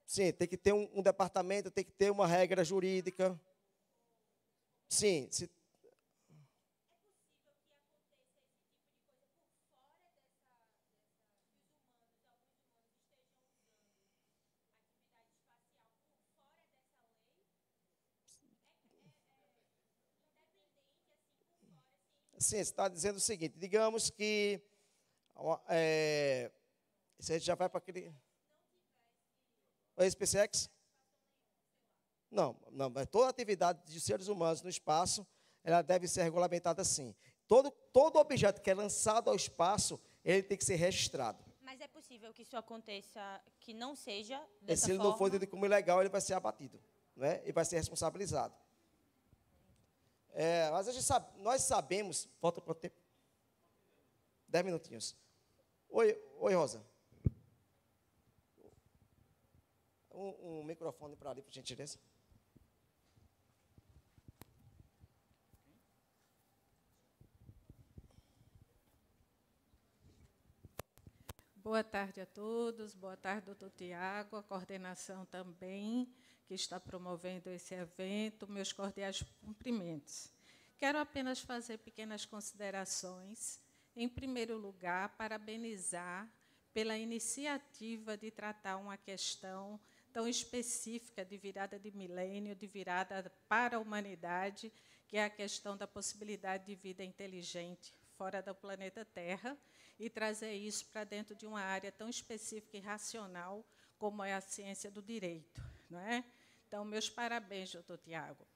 Sim, tem que ter um departamento, tem que ter uma regra jurídica. Sim. Sim, você está dizendo o seguinte, digamos que se a gente já vai para aquele... O SpaceX? Não, mas toda atividade de seres humanos no espaço, ela deve ser regulamentada assim. Todo objeto que é lançado ao espaço, ele tem que ser registrado. Mas é possível que isso aconteça, que não seja dessa forma? Se ele não for tido como ilegal, ele vai ser abatido, né? E vai ser responsabilizado. Mas a gente nós sabemos... Volta para o tempo. 10 minutinhos. Oi, Rosa. Um microfone para ali, por gentileza. Boa tarde a todos, boa tarde, doutor Tiago, a coordenação também, que está promovendo esse evento, meus cordiais cumprimentos. Quero apenas fazer pequenas considerações. Em primeiro lugar, parabenizar pela iniciativa de tratar uma questão tão específica de virada de milênio, de virada para a humanidade, que é a questão da possibilidade de vida inteligente fora do planeta Terra, e trazer isso para dentro de uma área tão específica e racional como é a ciência do direito. Não é? Então, meus parabéns, doutor Tiago.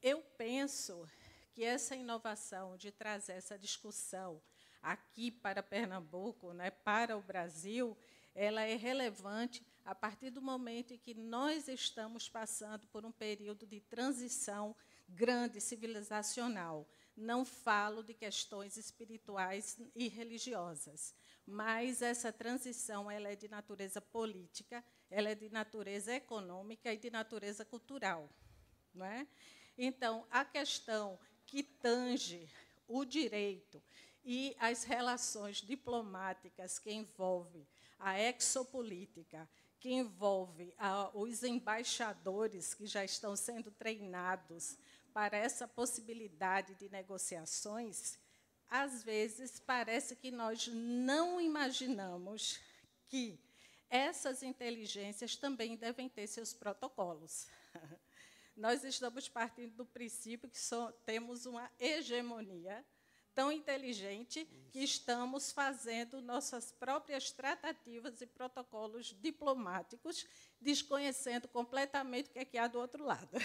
Eu penso que essa inovação de trazer essa discussão aqui para Pernambuco, né, para o Brasil, ela é relevante a partir do momento em que nós estamos passando por um período de transição grande civilizacional. Não falo de questões espirituais e religiosas, mas essa transição ela é de natureza política, ela é de natureza econômica e de natureza cultural, não é? Então, a questão que tange o direito e as relações diplomáticas que envolve a exopolítica, que envolve os embaixadores que já estão sendo treinados para essa possibilidade de negociações, às vezes parece que nós não imaginamos que essas inteligências também devem ter seus protocolos. Nós estamos partindo do princípio que temos uma hegemonia tão inteligente que estamos fazendo nossas próprias tratativas e protocolos diplomáticos, desconhecendo completamente o que é que há do outro lado.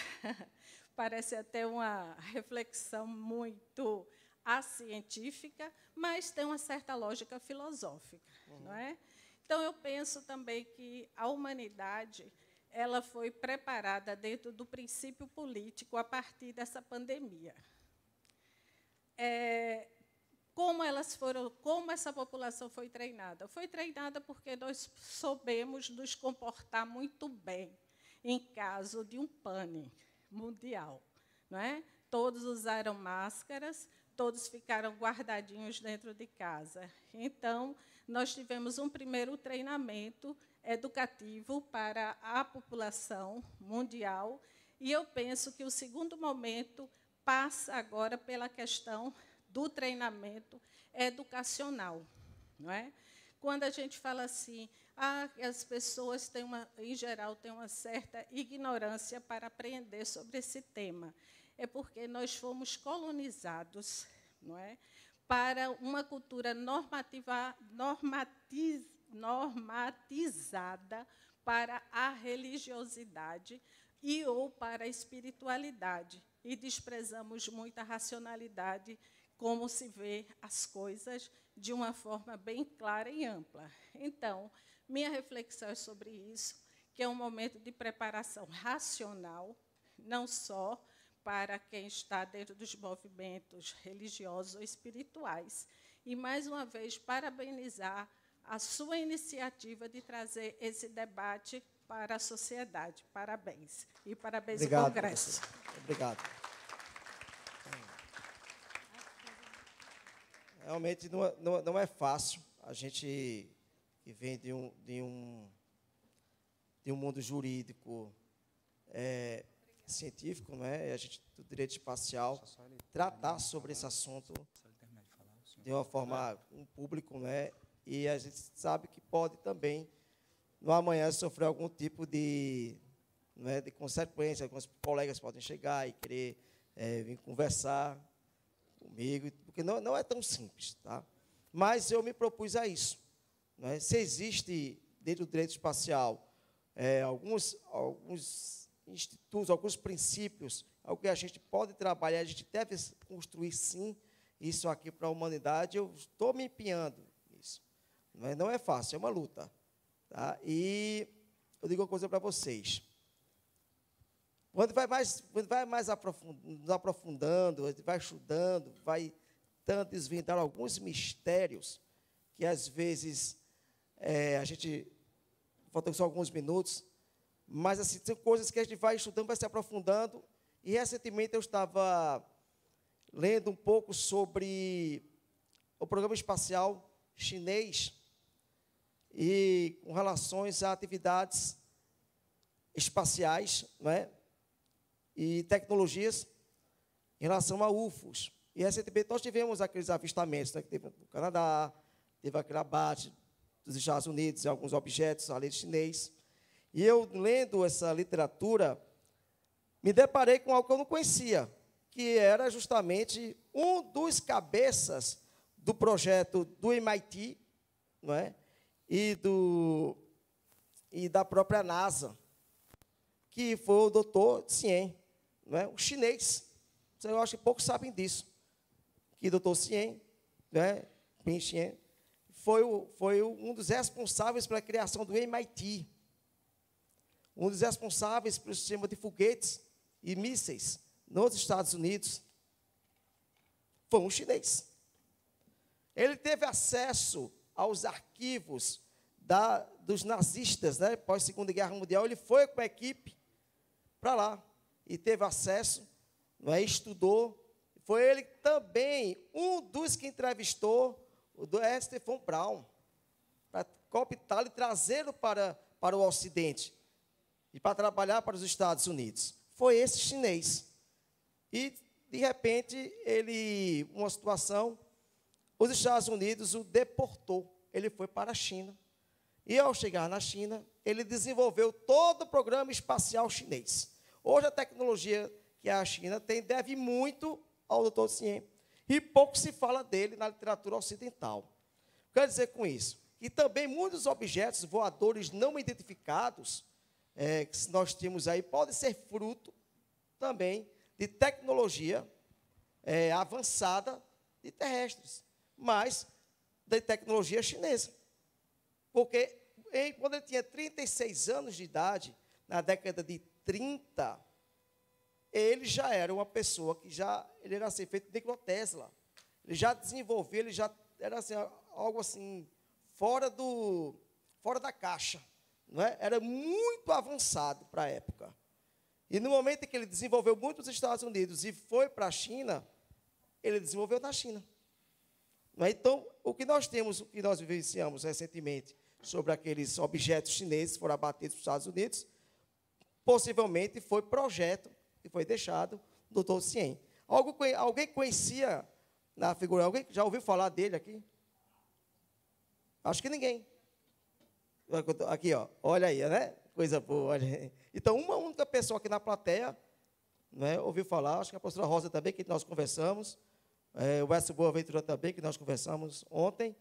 Parece até uma reflexão muito acientífica, mas tem uma certa lógica filosófica, não é? Então, eu penso também que a humanidade ela foi preparada dentro do princípio político a partir dessa pandemia. Como essa população foi treinada? Foi treinada porque nós soubemos nos comportar muito bem em caso de um pane mundial, não é? Todos usaram máscaras, todos ficaram guardadinhos dentro de casa. Então, nós tivemos um primeiro treinamento educativo para a população mundial, e eu penso que o segundo momento passa agora pela questão do treinamento educacional, não é? Quando a gente fala assim, as pessoas têm em geral têm uma certa ignorância para aprender sobre esse tema, é porque nós fomos colonizados, não é? Para uma cultura normatizada para a religiosidade ou para a espiritualidade, e desprezamos muito a racionalidade, como se vê as coisas de uma forma bem clara e ampla. Então, minha reflexão é sobre isso, que é um momento de preparação racional, não só para quem está dentro dos movimentos religiosos ou espirituais. E, mais uma vez, parabenizar a sua iniciativa de trazer esse debate para a sociedade. Parabéns. E parabéns ao Congresso. Professor. Obrigado. Realmente não é fácil. A gente que vem de um mundo jurídico científico, não é? A gente do direito espacial, tratar sobre esse assunto de uma forma pública, não é? E a gente sabe que pode também, no amanhã, sofrer algum tipo de consequência. Alguns colegas podem chegar e querer vir conversar comigo, porque não é tão simples, tá? Mas eu me propus a isso, não é? Se existe, dentro do direito espacial, alguns institutos, alguns princípios, algo que a gente pode trabalhar, a gente deve construir, sim, isso aqui para a humanidade. Eu estou me empenhando nisso. Não é fácil, é uma luta. Tá? E eu digo uma coisa para vocês. Quando vai mais aprofundando, vai estudando, vai tentando desvendar alguns mistérios, que às vezes a gente, faltam só alguns minutos, mas assim, são coisas que a gente vai estudando, vai se aprofundando. E recentemente eu estava lendo um pouco sobre o programa espacial chinês e com relações a atividades espaciais, não é? E tecnologias em relação a UFOs. E recentemente nós tivemos aqueles avistamentos, né, que teve no Canadá, teve aquele abate dos Estados Unidos e alguns objetos ali chinês. E eu, lendo essa literatura, me deparei com algo que eu não conhecia, que era justamente um dos cabeças do projeto do MIT, não é? E da própria NASA, que foi o Dr. Xian, não é? O chinês. Eu acho que poucos sabem disso. Que o Dr. Xian, né? Peng Xian, foi um dos responsáveis pela criação do MIT. Um dos responsáveis pelo sistema de foguetes e mísseis, nos Estados Unidos foi um chinês. Ele teve acesso aos arquivos dos nazistas, né, pós-Segunda Guerra Mundial. Ele foi com a equipe para lá e teve acesso, não é, estudou. Foi ele também um dos que entrevistou o do Stephen Brown, para cooptá-lo e trazê-lo para o Ocidente e para trabalhar para os Estados Unidos. Foi esse chinês. E, de repente, uma situação, os Estados Unidos o deportou. Ele foi para a China. E, ao chegar na China, ele desenvolveu todo o programa espacial chinês. Hoje, a tecnologia que a China tem deve muito ao Dr. Tien. E pouco se fala dele na literatura ocidental. Quero dizer com isso que também muitos objetos voadores não identificados que nós temos aí podem ser fruto também de tecnologia avançada de terrestres, mas da tecnologia chinesa. Porque quando ele tinha 36 anos de idade, na década de 30, ele já era uma pessoa que ele era assim, feito de Nikola Tesla. Ele já desenvolveu, ele já era assim, algo assim, fora da caixa. Não é? Era muito avançado para a época. E no momento em que ele desenvolveu muito nos Estados Unidos e foi para a China, ele desenvolveu na China. Não é? Então, o que nós vivenciamos recentemente sobre aqueles objetos chineses que foram abatidos nos Estados Unidos, possivelmente foi projeto que foi deixado do Dr. Tien. Alguém conhecia na figura? Alguém já ouviu falar dele aqui? Acho que ninguém. Aqui, ó, olha aí, né? Coisa boa. Olha aí. Então, uma única pessoa aqui na plateia, né, ouviu falar, acho que a pastora Rosa também, que nós conversamos, o Weston Boaventura também, que nós conversamos ontem,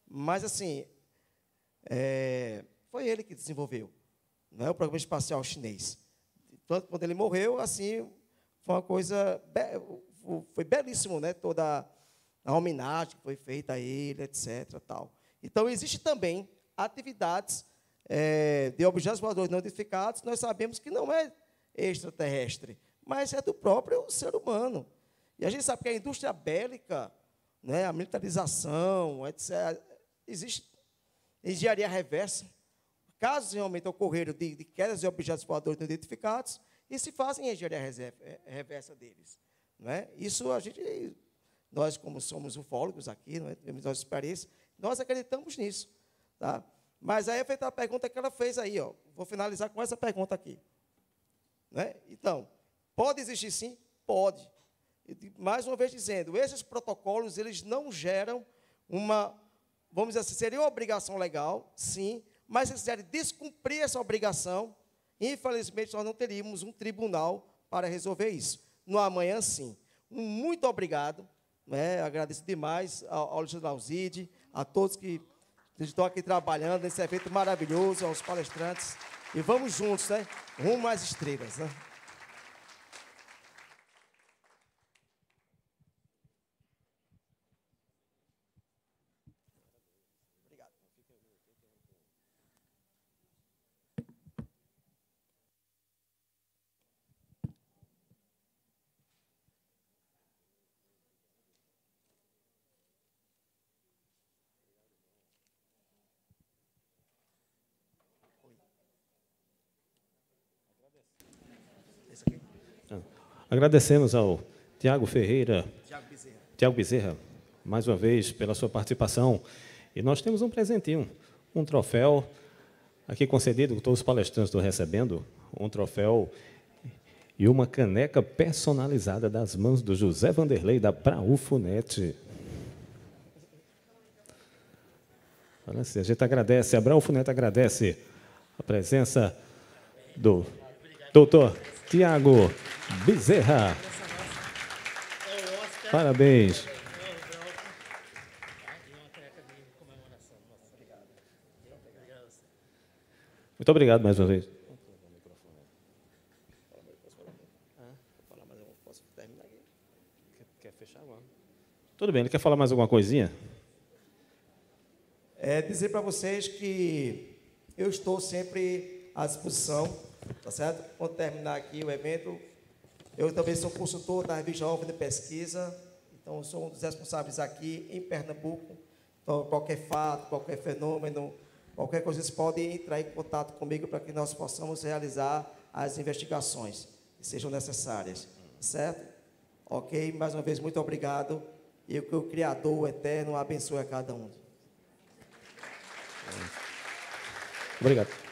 mas, assim, foi ele que desenvolveu, não é, o programa espacial chinês. Tanto quando ele morreu, assim, foi uma coisa, foi belíssimo, né, toda a homenagem que foi feita a ele, etc. Tal. Então, existe também atividades de objetos voadores não identificados, nós sabemos que não é extraterrestre, mas é do próprio ser humano. E a gente sabe que a indústria bélica, né, a militarização, etc., existe engenharia reversa. Casos realmente ocorreram de quedas de objetos voadores não identificados, e se fazem engenharia reversa deles. Né? Isso nós, como somos ufólogos aqui, né, temos nossa experiência, nós acreditamos nisso. Tá? Mas aí é feita a pergunta que ela fez aí. Ó. Vou finalizar com essa pergunta aqui. Né? Então, pode existir sim? Pode. E, mais uma vez dizendo, esses protocolos, eles não geram vamos dizer assim, seria uma obrigação legal, sim, mas se quiserem descumprir essa obrigação, infelizmente, nós não teríamos um tribunal para resolver isso. No amanhã, sim. Muito obrigado. Né? Agradeço demais ao Alexandre Alzide, a todos que estão aqui trabalhando nesse evento maravilhoso, aos palestrantes. E vamos juntos, né? Rumo às estrelas. Né? Obrigado. Agradecemos ao Tiago Bezerra, mais uma vez, pela sua participação. E nós temos um presentinho, um troféu, aqui concedido, todos os palestrantes estão recebendo, um troféu e uma caneca personalizada das mãos do José Vanderlei, da Braufonet. Olha assim, a gente agradece, a Braufonet agradece a presença do doutor Tiago Bezerra. Parabéns. Muito obrigado mais uma vez. Quer fechar agora? Tudo bem, ele quer falar mais alguma coisinha? Dizer para vocês que eu estou sempre à disposição, tá certo? Quando terminar aqui o evento, Eu também sou consultor da revista OVNI Pesquisa, então sou um dos responsáveis aqui em Pernambuco. Então, qualquer fato, qualquer fenômeno, qualquer coisa, vocês podem entrar em contato comigo para que nós possamos realizar as investigações que sejam necessárias, certo? Ok? Mais uma vez, muito obrigado. E que o Criador, o Eterno, abençoe a cada um. Obrigado.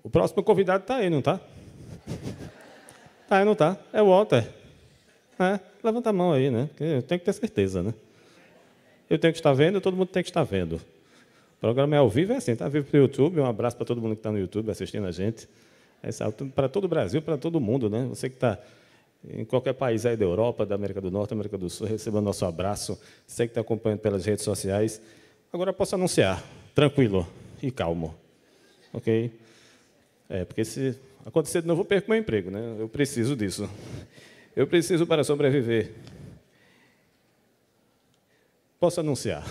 O próximo convidado está aí, não está? Está aí, não está? É o Walter. Levanta a mão aí, né? Eu tenho que ter certeza, né? Eu tenho que estar vendo, todo mundo tem que estar vendo. O programa é ao vivo, é assim, está vivo para o YouTube. Um abraço para todo mundo que está no YouTube assistindo a gente. É para todo o Brasil, para todo mundo, né? Você que está em qualquer país aí da Europa, da América do Norte, da América do Sul, recebendo nosso abraço. Você que está acompanhando pelas redes sociais. Agora eu posso anunciar, tranquilo e calmo. Ok? Porque se acontecer de novo, eu perco meu emprego, né? Eu preciso disso. Eu preciso para sobreviver. Posso anunciar.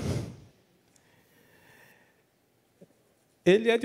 Ele é de